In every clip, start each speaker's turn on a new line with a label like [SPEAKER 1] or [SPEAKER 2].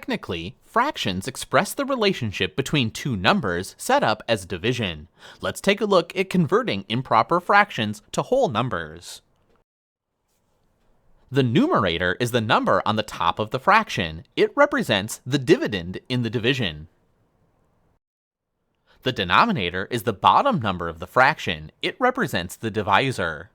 [SPEAKER 1] Technically, fractions express the relationship between two numbers set up as division. Let's take a look at converting improper fractions to whole numbers. The numerator is the number on the top of the fraction. It represents the dividend in the division. The denominator is the bottom number of the fraction. It represents the divisor.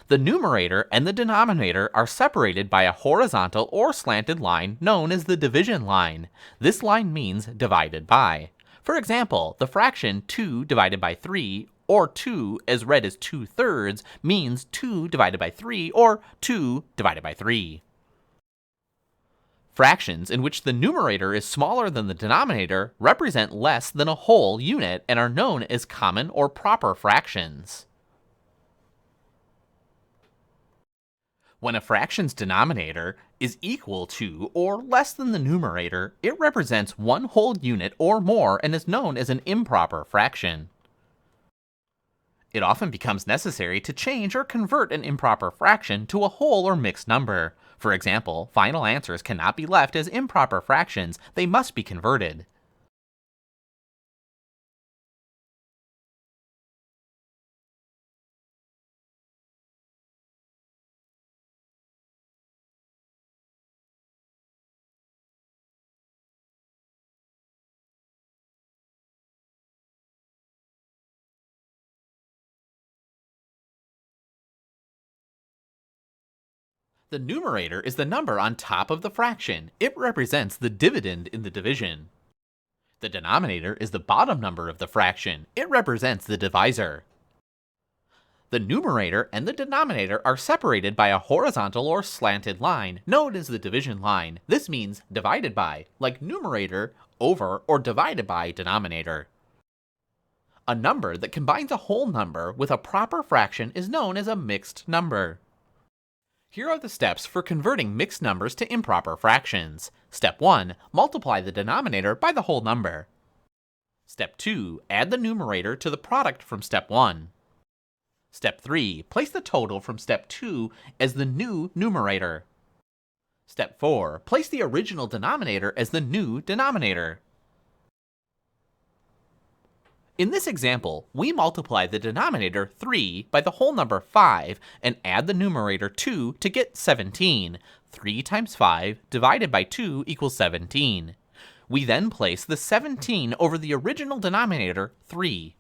[SPEAKER 1] The numerator and the denominator are separated by a horizontal or slanted line known as the division line. This line means divided by. For example, the fraction 2 divided by 3, or 2 as read as 2/3, means 2 divided by 3, or 2 divided by 3. Fractions in which the numerator is smaller than the denominator represent less than a whole unit and are known as common or proper fractions. When a fraction's denominator is equal to or less than the numerator, it represents one whole unit or more and is known as an improper fraction. It often becomes necessary to change or convert an improper fraction to a whole or mixed number. For example, final answers cannot be left as improper fractions, they must be converted. The numerator is the number on top of the fraction. It represents the dividend in the division. The denominator is the bottom number of the fraction. It represents the divisor. The numerator and the denominator are separated by a horizontal or slanted line, known as the division line. This means divided by, like numerator, over, or divided by denominator. A number that combines a whole number with a proper fraction is known as a mixed number. Here are the steps for converting mixed numbers to improper fractions. Step 1. Multiply the denominator by the whole number. Step 2. Add the numerator to the product from step 1. Step 3. Place the total from step 2 as the new numerator. Step 4. Place the original denominator as the new denominator. In this example, we multiply the denominator 3 by the whole number 5 and add the numerator 2 to get 17. 3 times 5 divided by 2 equals 17. We then place the 17 over the original denominator 3.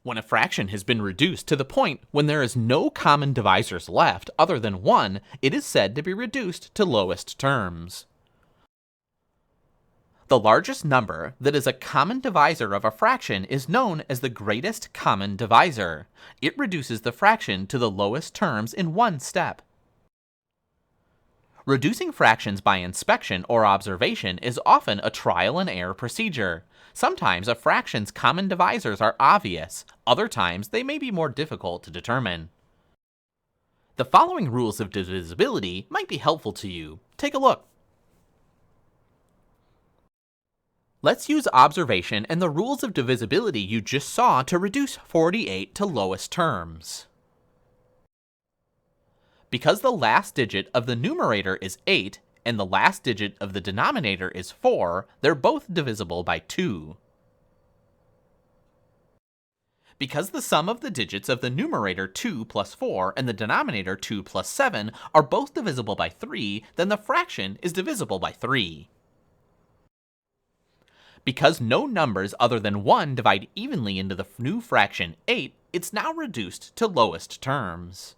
[SPEAKER 1] When a fraction has been reduced to the point when there is no common divisors left other than 1, it is said to be reduced to lowest terms. The largest number that is a common divisor of a fraction is known as the greatest common divisor. It reduces the fraction to the lowest terms in one step. Reducing fractions by inspection or observation is often a trial and error procedure. Sometimes a fraction's common divisors are obvious, other times they may be more difficult to determine. The following rules of divisibility might be helpful to you. Take a look. Let's use observation and the rules of divisibility you just saw to reduce 48 to lowest terms. Because the last digit of the numerator is 8 and the last digit of the denominator is 4, they're both divisible by 2. Because the sum of the digits of the numerator 2 plus 4 and the denominator 2 plus 7 are both divisible by 3, then the fraction is divisible by 3. Because no numbers other than 1 divide evenly into the new fraction 8, it's now reduced to lowest terms.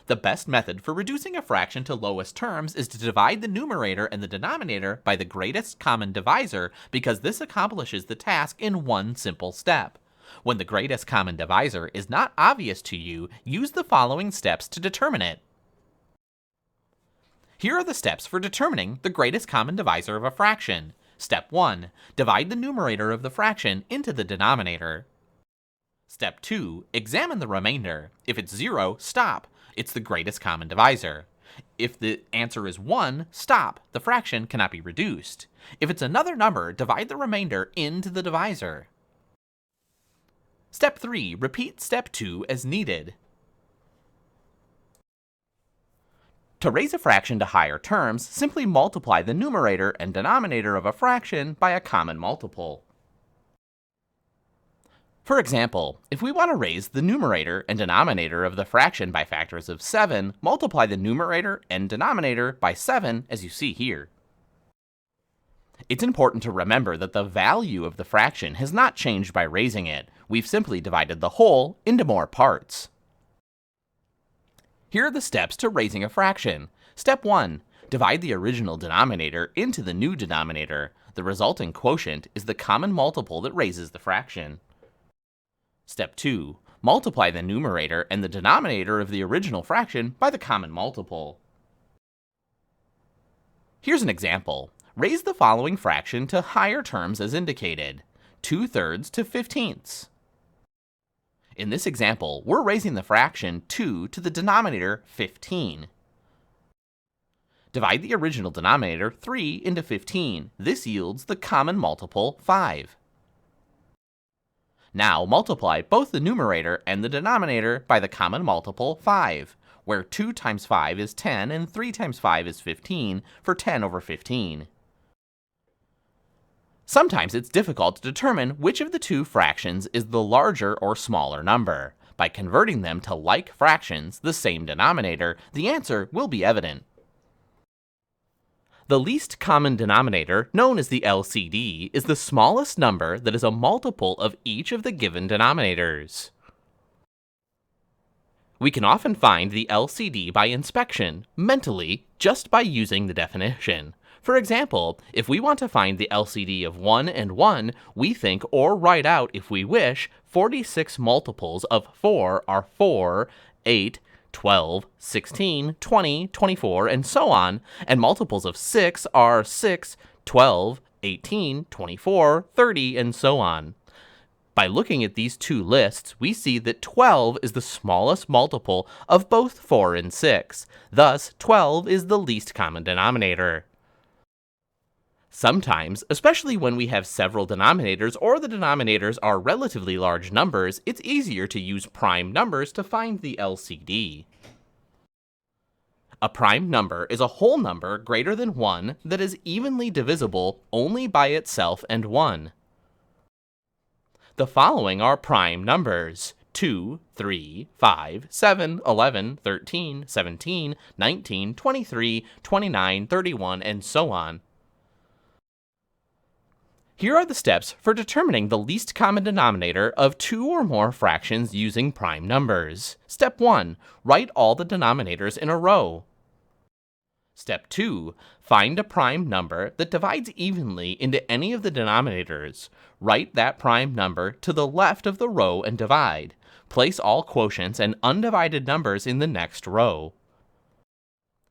[SPEAKER 1] The best method for reducing a fraction to lowest terms is to divide the numerator and the denominator by the greatest common divisor because this accomplishes the task in one simple step. When the greatest common divisor is not obvious to you, use the following steps to determine it. Here are the steps for determining the greatest common divisor of a fraction. Step 1. Divide the numerator of the fraction into the denominator. Step 2. Examine the remainder. If it's 0, stop. It's the greatest common divisor. If the answer is 1, stop. The fraction cannot be reduced. If it's another number, divide the remainder into the divisor. Step 3. Repeat step 2 as needed. To raise a fraction to higher terms, simply multiply the numerator and denominator of a fraction by a common multiple. For example, if we want to raise the numerator and denominator of the fraction by factors of 7, multiply the numerator and denominator by 7, as you see here. It's important to remember that the value of the fraction has not changed by raising it. We've simply divided the whole into more parts. Here are the steps to raising a fraction. Step 1. Divide the original denominator into the new denominator. The resulting quotient is the common multiple that raises the fraction. Step 2. Multiply the numerator and the denominator of the original fraction by the common multiple. Here's an example. Raise the following fraction to higher terms as indicated. 2/3 to 15ths. In this example, we're raising the fraction 2 to the denominator 15. Divide the original denominator 3 into 15. This yields the common multiple 5. Now multiply both the numerator and the denominator by the common multiple 5, where 2 times 5 is 10 and 3 times 5 is 15 for 10 over 15. Sometimes it's difficult to determine which of the two fractions is the larger or smaller number. By converting them to like fractions, the same denominator, the answer will be evident. The least common denominator, known as the LCD, is the smallest number that is a multiple of each of the given denominators. We can often find the LCD by inspection, mentally, just by using the definition. For example, if we want to find the LCD of 1 and 1, we think or write out, if we wish, 46 multiples of 4 are 4, 8, 12, 16, 20, 24, and so on, and multiples of 6 are 6, 12, 18, 24, 30, and so on. By looking at these two lists, we see that 12 is the smallest multiple of both 4 and 6. Thus, 12 is the least common denominator. Sometimes, especially when we have several denominators or the denominators are relatively large numbers, it's easier to use prime numbers to find the LCD. A prime number is a whole number greater than 1 that is evenly divisible only by itself and 1. The following are prime numbers: 2, 3, 5, 7, 11, 13, 17, 19, 23, 29, 31, and so on. Here are the steps for determining the least common denominator of two or more fractions using prime numbers. Step 1. Write all the denominators in a row. Step 2. Find a prime number that divides evenly into any of the denominators. Write that prime number to the left of the row and divide. Place all quotients and undivided numbers in the next row.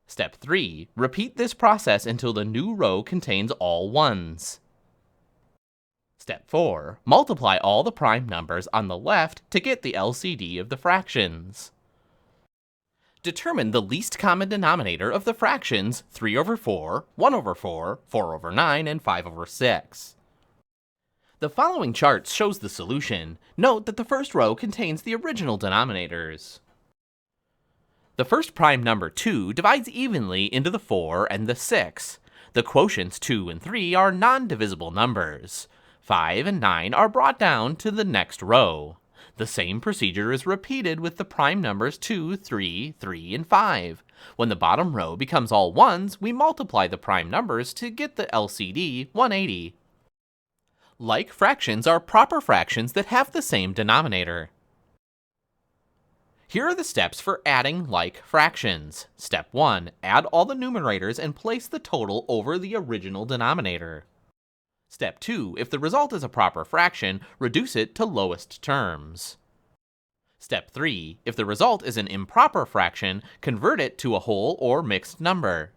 [SPEAKER 1] Step 3. Repeat this process until the new row contains all ones. Step 4. Multiply all the prime numbers on the left to get the LCD of the fractions. Determine the least common denominator of the fractions 3 over 4, 1 over 4, 4 over 9, and 5 over 6. The following chart shows the solution. Note that the first row contains the original denominators. The first prime number 2 divides evenly into the 4 and the 6. The quotients 2 and 3 are non-divisible numbers. 5 and 9 are brought down to the next row. The same procedure is repeated with the prime numbers 2, 3, 3, and 5. When the bottom row becomes all ones, we multiply the prime numbers to get the LCD 180. Like fractions are proper fractions that have the same denominator. Here are the steps for adding like fractions. Step 1. Add all the numerators and place the total over the original denominator. Step 2. If the result is a proper fraction, reduce it to lowest terms. Step 3. If the result is an improper fraction, convert it to a whole or mixed number.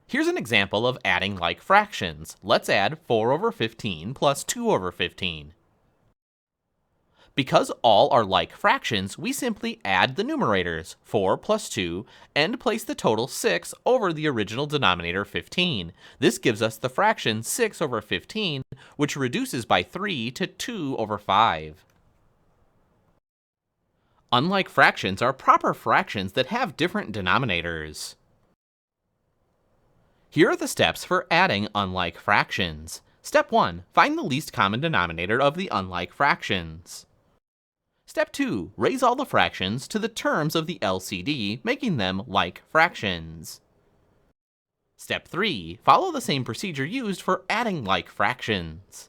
[SPEAKER 1] Here's an example of adding like fractions. Let's add 4 over 15 plus 2 over 15. Because all are like fractions, we simply add the numerators, 4 plus 2, and place the total 6 over the original denominator 15. This gives us the fraction 6 over 15, which reduces by 3 to 2 over 5. Unlike fractions are proper fractions that have different denominators. Here are the steps for adding unlike fractions. Step 1. Find the least common denominator of the unlike fractions. Step 2. Raise all the fractions to the terms of the LCD, making them like fractions. Step 3. Follow the same procedure used for adding like fractions.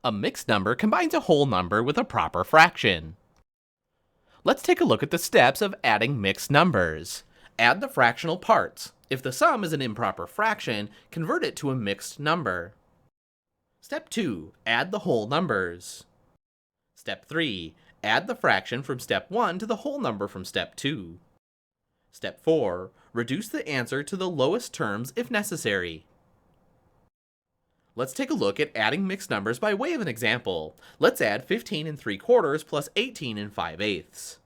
[SPEAKER 1] A mixed number combines a whole number with a proper fraction. Let's take a look at the steps of adding mixed numbers. Add the fractional parts. If the sum is an improper fraction, convert it to a mixed number. Step 2. Add the whole numbers. Step 3. Add the fraction from step 1 to the whole number from step 2. Step 4. Reduce the answer to the lowest terms if necessary. Let's take a look at adding mixed numbers by way of an example. Let's add 15 3/4 plus 18 5/8.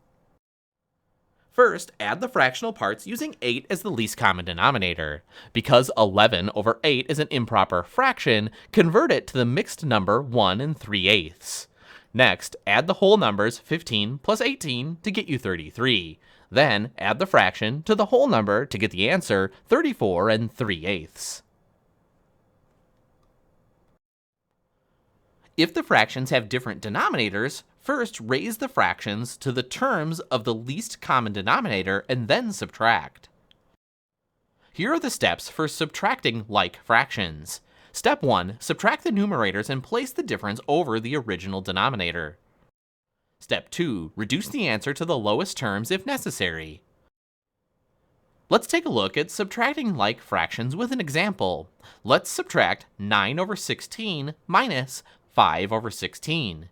[SPEAKER 1] First, add the fractional parts using 8 as the least common denominator. Because 11 over 8 is an improper fraction, convert it to the mixed number 1 3/8. Next, add the whole numbers 15 plus 18 to get you 33. Then, add the fraction to the whole number to get the answer 34 3/8. If the fractions have different denominators, first raise the fractions to the terms of the least common denominator and then subtract. Here are the steps for subtracting like fractions. Step 1. Subtract the numerators and place the difference over the original denominator. Step 2. Reduce the answer to the lowest terms if necessary. Let's take a look at subtracting like fractions with an example. Let's subtract 9 over 16 minus 5 over 16.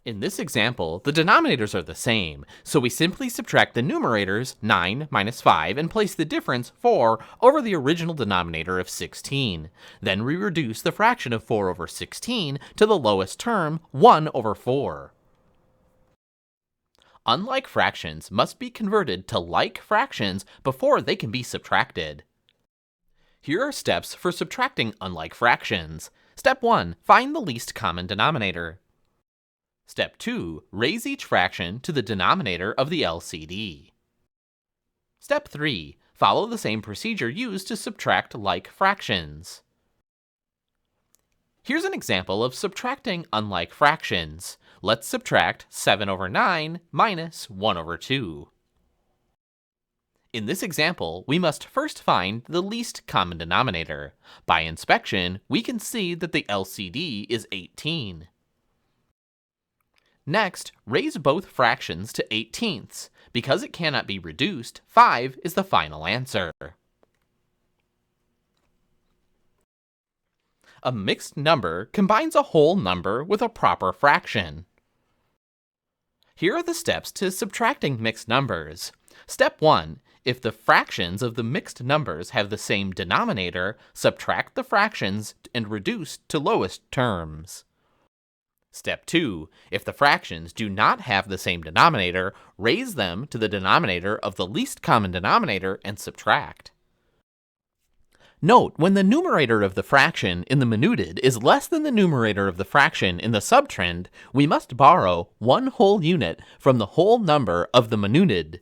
[SPEAKER 1] In this example, the denominators are the same, so we simply subtract the numerators 9 minus 5 and place the difference 4 over the original denominator of 16. Then we reduce the fraction of 4 over 16 to the lowest term, 1 over 4. Unlike fractions must be converted to like fractions before they can be subtracted. Here are steps for subtracting unlike fractions. Step 1. Find the least common denominator. Step 2. Raise each fraction to the denominator of the LCD. Step 3. Follow the same procedure used to subtract like fractions. Here's an example of subtracting unlike fractions. Let's subtract 7 over 9 minus 1 over 2. In this example, we must first find the least common denominator. By inspection, we can see that the LCD is 18. Next, raise both fractions to 18ths. Because it cannot be reduced, 5 is the final answer. A mixed number combines a whole number with a proper fraction. Here are the steps to subtracting mixed numbers. Step 1. If the fractions of the mixed numbers have the same denominator, subtract the fractions and reduce to lowest terms. Step 2. If the fractions do not have the same denominator, raise them to the denominator of the least common denominator and subtract. Note, when the numerator of the fraction in the minuted is less than the numerator of the fraction in the subtrend, we must borrow one whole unit from the whole number of the minuted.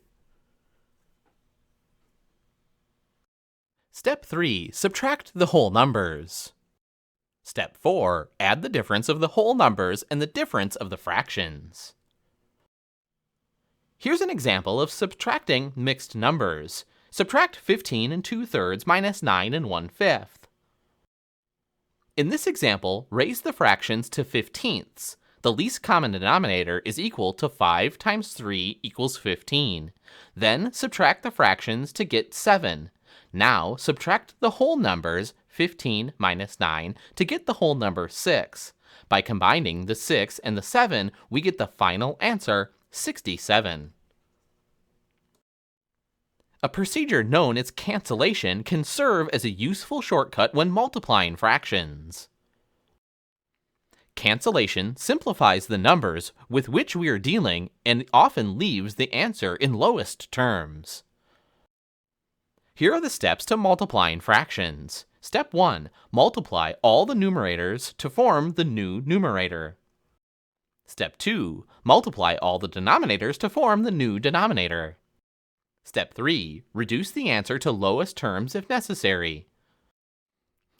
[SPEAKER 1] Step 3. Subtract the whole numbers. Step 4. Add the difference of the whole numbers and the difference of the fractions. Here's an example of subtracting mixed numbers. Subtract 15 2/3 minus 9 1/5. In this example, raise the fractions to 15ths. The least common denominator is equal to 5 times 3 equals 15. Then subtract the fractions to get 7. Now subtract the whole numbers 15 minus 9 to get the whole number 6. By combining the 6 and the 7, we get the final answer, 67. A procedure known as cancellation can serve as a useful shortcut when multiplying fractions. Cancellation simplifies the numbers with which we are dealing and often leaves the answer in lowest terms. Here are the steps to multiplying fractions. Step 1. Multiply all the numerators to form the new numerator. Step 2. Multiply all the denominators to form the new denominator. Step 3. Reduce the answer to lowest terms if necessary.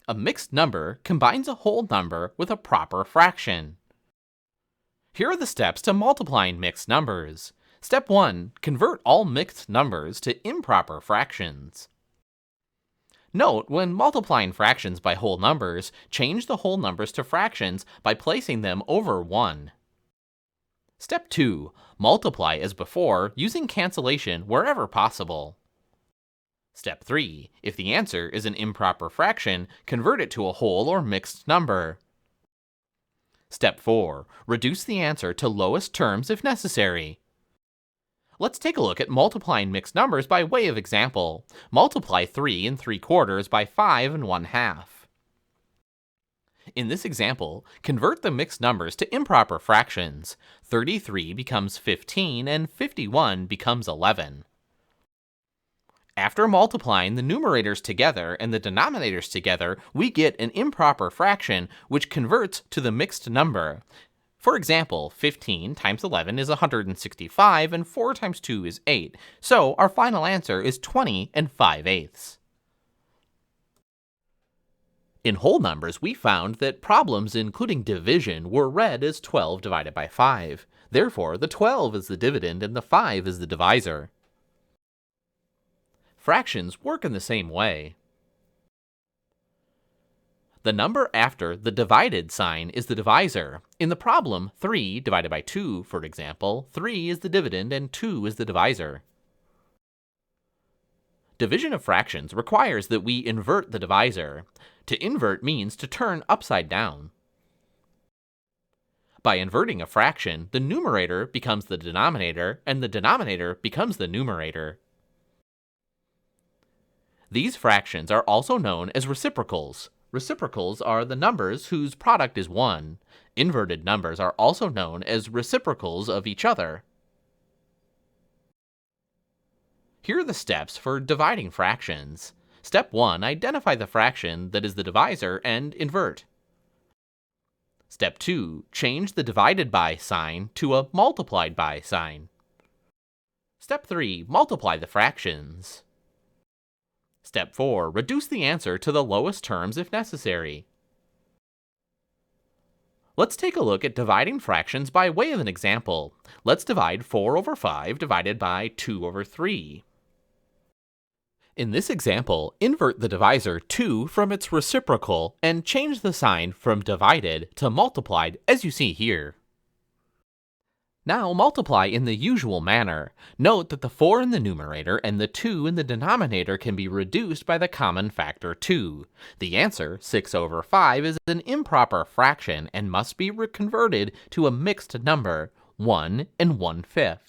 [SPEAKER 1] A mixed number combines a whole number with a proper fraction. Here are the steps to multiplying mixed numbers. Step 1. Convert all mixed numbers to improper fractions. Note, when multiplying fractions by whole numbers, change the whole numbers to fractions by placing them over 1. Step 2. Multiply as before using cancellation wherever possible. Step 3. If the answer is an improper fraction, convert it to a whole or mixed number. Step 4. Reduce the answer to lowest terms if necessary. Let's take a look at multiplying mixed numbers by way of example. Multiply 3 3/4 by 5 1/2. In this example, convert the mixed numbers to improper fractions. 33 becomes 15 and 51 becomes 11. After multiplying the numerators together and the denominators together, we get an improper fraction which converts to the mixed number. For example, 15 times 11 is 165 and 4 times 2 is 8, so our final answer is 20 5/8. In whole numbers, we found that problems including division were read as 12 divided by 5. Therefore, the 12 is the dividend and the 5 is the divisor. Fractions work in the same way. The number after the divided sign is the divisor. In the problem, 3 divided by 2, for example, 3 is the dividend and 2 is the divisor. Division of fractions requires that we invert the divisor. To invert means to turn upside down. By inverting a fraction, the numerator becomes the denominator and the denominator becomes the numerator. These fractions are also known as reciprocals. Reciprocals are the numbers whose product is 1. Inverted numbers are also known as reciprocals of each other. Here are the steps for dividing fractions. Step 1. Identify the fraction that is the divisor and invert. Step 2. Change the divided by sign to a multiplied by sign. Step 3. Multiply the fractions. Step 4. Reduce the answer to the lowest terms if necessary. Let's take a look at dividing fractions by way of an example. Let's divide 4 over 5 divided by 2 over 3. In this example, invert the divisor 2 from its reciprocal and change the sign from divided to multiplied as you see here. Now multiply in the usual manner. Note that the 4 in the numerator and the 2 in the denominator can be reduced by the common factor 2. The answer, 6 over 5, is an improper fraction and must be converted to a mixed number, 1 1/5.